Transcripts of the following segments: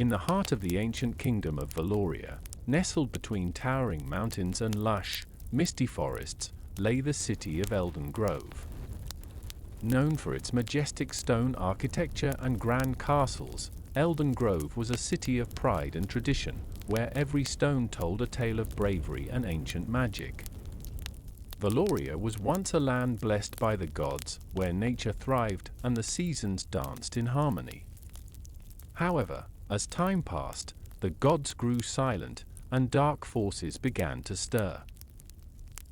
In the heart of the ancient kingdom of Veloria, nestled between towering mountains and lush, misty forests, lay the city of Eldengrove. Known for its majestic stone architecture and grand castles, Eldengrove was a city of pride and tradition, where every stone told a tale of bravery and ancient magic. Veloria was once a land blessed by the gods, where nature thrived and the seasons danced in harmony. However, as time passed, the gods grew silent, and dark forces began to stir.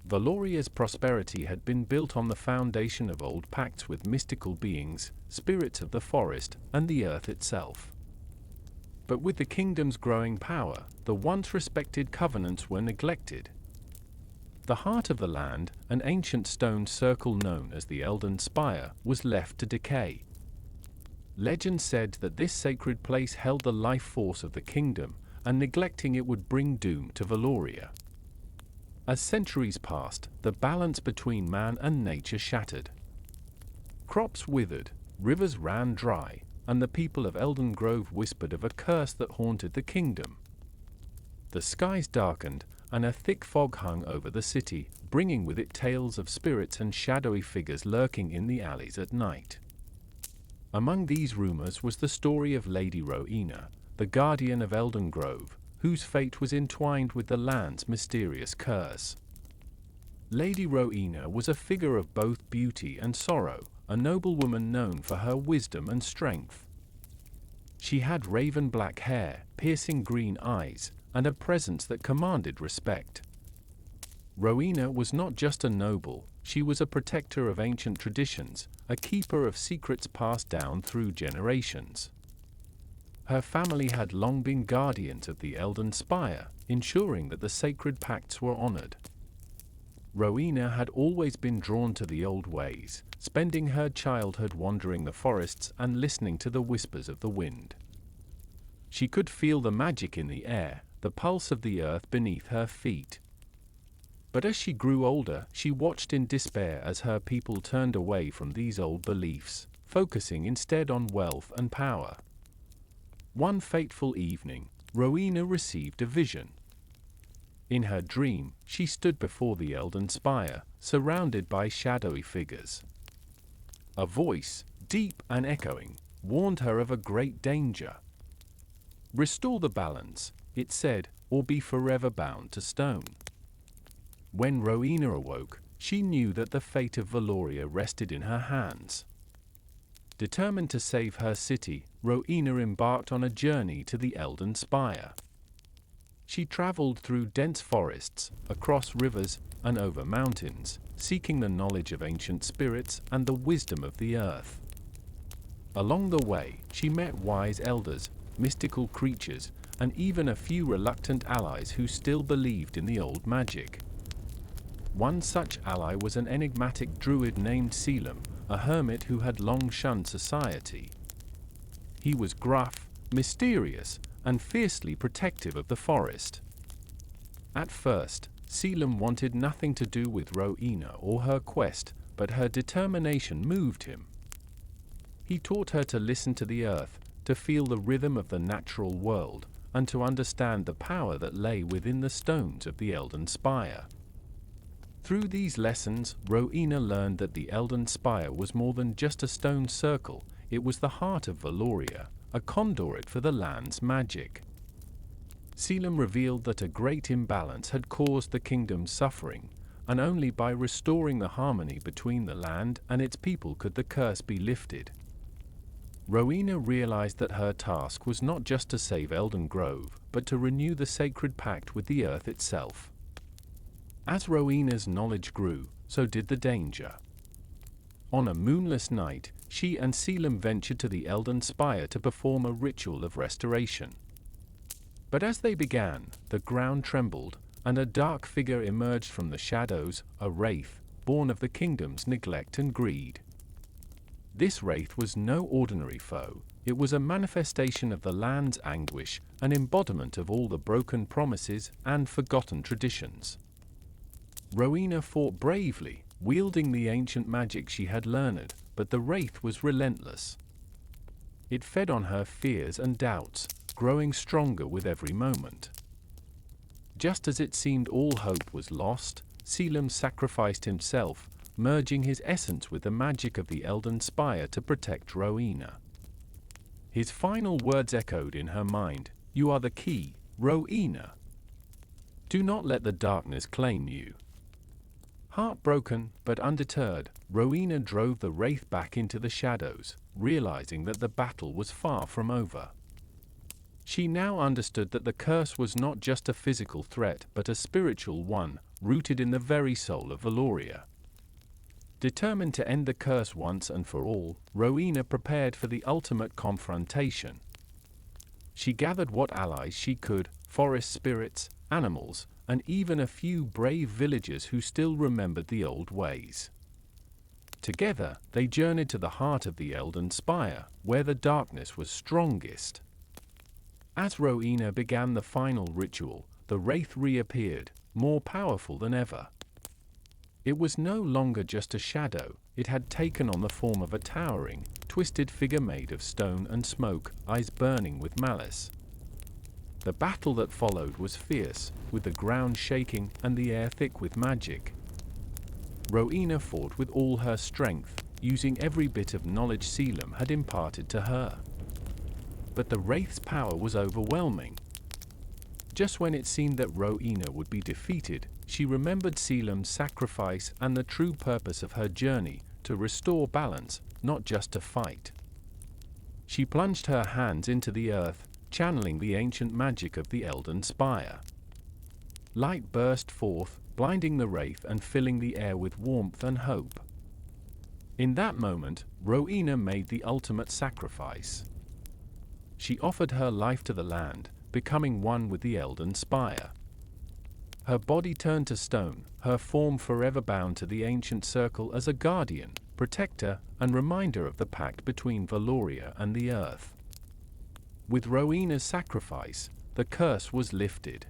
Veloria's prosperity had been built on the foundation of old pacts with mystical beings, spirits of the forest, and the earth itself. But with the kingdom's growing power, the once respected covenants were neglected. The heart of the land, an ancient stone circle known as the Elden Spire, was left to decay. Legend said that this sacred place held the life force of the kingdom, and neglecting it would bring doom to Veloria. As centuries passed, the balance between man and nature shattered. Crops withered, rivers ran dry, and the people of Eldengrove whispered of a curse that haunted the kingdom. The skies darkened, and a thick fog hung over the city, bringing with it tales of spirits and shadowy figures lurking in the alleys at night. Among these rumors was the story of Lady Rowena, the guardian of Eldengrove, whose fate was entwined with the land's mysterious curse. Lady Rowena was a figure of both beauty and sorrow, a noblewoman known for her wisdom and strength. She had raven black hair, piercing green eyes, and a presence that commanded respect. Rowena was not just a noble, she was a protector of ancient traditions, a keeper of secrets passed down through generations. Her family had long been guardians of the Elden Spire, ensuring that the sacred pacts were honored. Rowena had always been drawn to the old ways, spending her childhood wandering the forests and listening to the whispers of the wind. She could feel the magic in the air, the pulse of the earth beneath her feet. But as she grew older, she watched in despair as her people turned away from these old beliefs, focusing instead on wealth and power. One fateful evening, Rowena received a vision. In her dream, she stood before the Elden Spire, surrounded by shadowy figures. A voice, deep and echoing, warned her of a great danger. "Restore the balance," it said, "or be forever bound to stone." When Rowena awoke, she knew that the fate of Veloria rested in her hands. Determined to save her city, Rowena embarked on a journey to the Elden Spire. She traveled through dense forests, across rivers, and over mountains, seeking the knowledge of ancient spirits and the wisdom of the earth. Along the way, she met wise elders, mystical creatures, and even a few reluctant allies who still believed in the old magic. One such ally was an enigmatic druid named Selim, a hermit who had long shunned society. He was gruff, mysterious, and fiercely protective of the forest. At first, Selim wanted nothing to do with Rowena or her quest, but her determination moved him. He taught her to listen to the earth, to feel the rhythm of the natural world, and to understand the power that lay within the stones of the Elden Spire. Through these lessons, Rowena learned that the Elden Spire was more than just a stone circle, it was the heart of Veloria, a conduit for the land's magic. Selim revealed that a great imbalance had caused the kingdom's suffering, and only by restoring the harmony between the land and its people could the curse be lifted. Rowena realized that her task was not just to save Eldengrove, but to renew the sacred pact with the earth itself. As Rowena's knowledge grew, so did the danger. On a moonless night, she and Selim ventured to the Elden Spire to perform a ritual of restoration. But as they began, the ground trembled, and a dark figure emerged from the shadows, a wraith, born of the kingdom's neglect and greed. This wraith was no ordinary foe, it was a manifestation of the land's anguish, an embodiment of all the broken promises and forgotten traditions. Rowena fought bravely, wielding the ancient magic she had learned, but the wraith was relentless. It fed on her fears and doubts, growing stronger with every moment. Just as it seemed all hope was lost, Selim sacrificed himself, merging his essence with the magic of the Eldenspire to protect Rowena. His final words echoed in her mind, "You are the key, Rowena. Do not let the darkness claim you." Heartbroken, but undeterred, Rowena drove the wraith back into the shadows, realizing that the battle was far from over. She now understood that the curse was not just a physical threat but a spiritual one, rooted in the very soul of Veloria. Determined to end the curse once and for all, Rowena prepared for the ultimate confrontation. She gathered what allies she could, forest spirits, animals, and even a few brave villagers who still remembered the old ways. Together, they journeyed to the heart of the Eldenspire, where the darkness was strongest. As Rowena began the final ritual, the wraith reappeared, more powerful than ever. It was no longer just a shadow, it had taken on the form of a towering, twisted figure made of stone and smoke, eyes burning with malice. The battle that followed was fierce, with the ground shaking and the air thick with magic. Rowena fought with all her strength, using every bit of knowledge Selim had imparted to her. But the wraith's power was overwhelming. Just when it seemed that Rowena would be defeated, she remembered Selim's sacrifice and the true purpose of her journey, to restore balance, not just to fight. She plunged her hands into the earth, channeling the ancient magic of the Eldenspire. Light burst forth, blinding the wraith and filling the air with warmth and hope. In that moment, Rowena made the ultimate sacrifice. She offered her life to the land, becoming one with the Eldenspire. Her body turned to stone, her form forever bound to the ancient circle as a guardian, protector, and reminder of the pact between Veloria and the earth. With Rowena's sacrifice, the curse was lifted.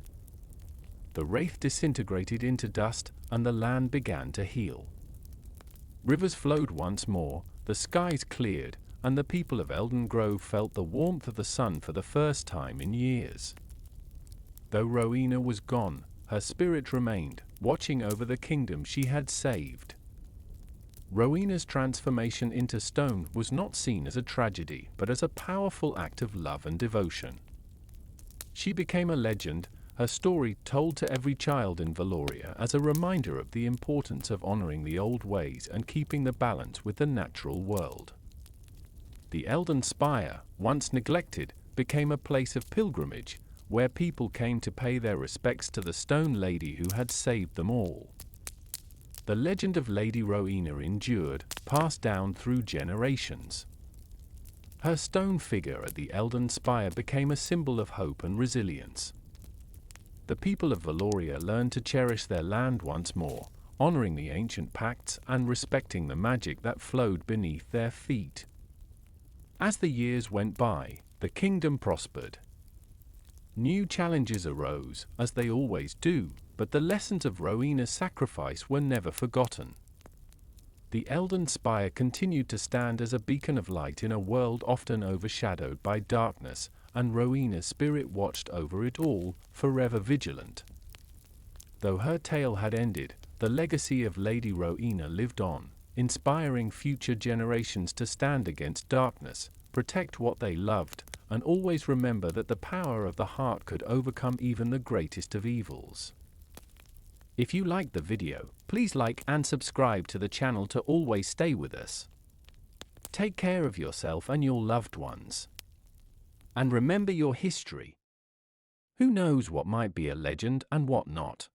The wraith disintegrated into dust, and the land began to heal. Rivers flowed once more, the skies cleared, and the people of Eldengrove felt the warmth of the sun for the first time in years. Though Rowena was gone, her spirit remained, watching over the kingdom she had saved. Rowena's transformation into stone was not seen as a tragedy, but as a powerful act of love and devotion. She became a legend, her story told to every child in Veloria as a reminder of the importance of honoring the old ways and keeping the balance with the natural world. The Eldenspire, once neglected, became a place of pilgrimage, where people came to pay their respects to the stone lady who had saved them all. The legend of Lady Rowena endured, passed down through generations. Her stone figure at the Eldenspire became a symbol of hope and resilience. The people of Veloria learned to cherish their land once more, honoring the ancient pacts and respecting the magic that flowed beneath their feet. As the years went by, the kingdom prospered. New challenges arose, as they always do, but the lessons of Rowena's sacrifice were never forgotten. The Eldenspire continued to stand as a beacon of light in a world often overshadowed by darkness, and Rowena's spirit watched over it all, forever vigilant. Though her tale had ended, the legacy of Lady Rowena lived on, inspiring future generations to stand against darkness, protect what they loved, and always remember that the power of the heart could overcome even the greatest of evils. If you liked the video, please like and subscribe to the channel to always stay with us. Take care of yourself and your loved ones. And remember your history. Who knows what might be a legend and what not?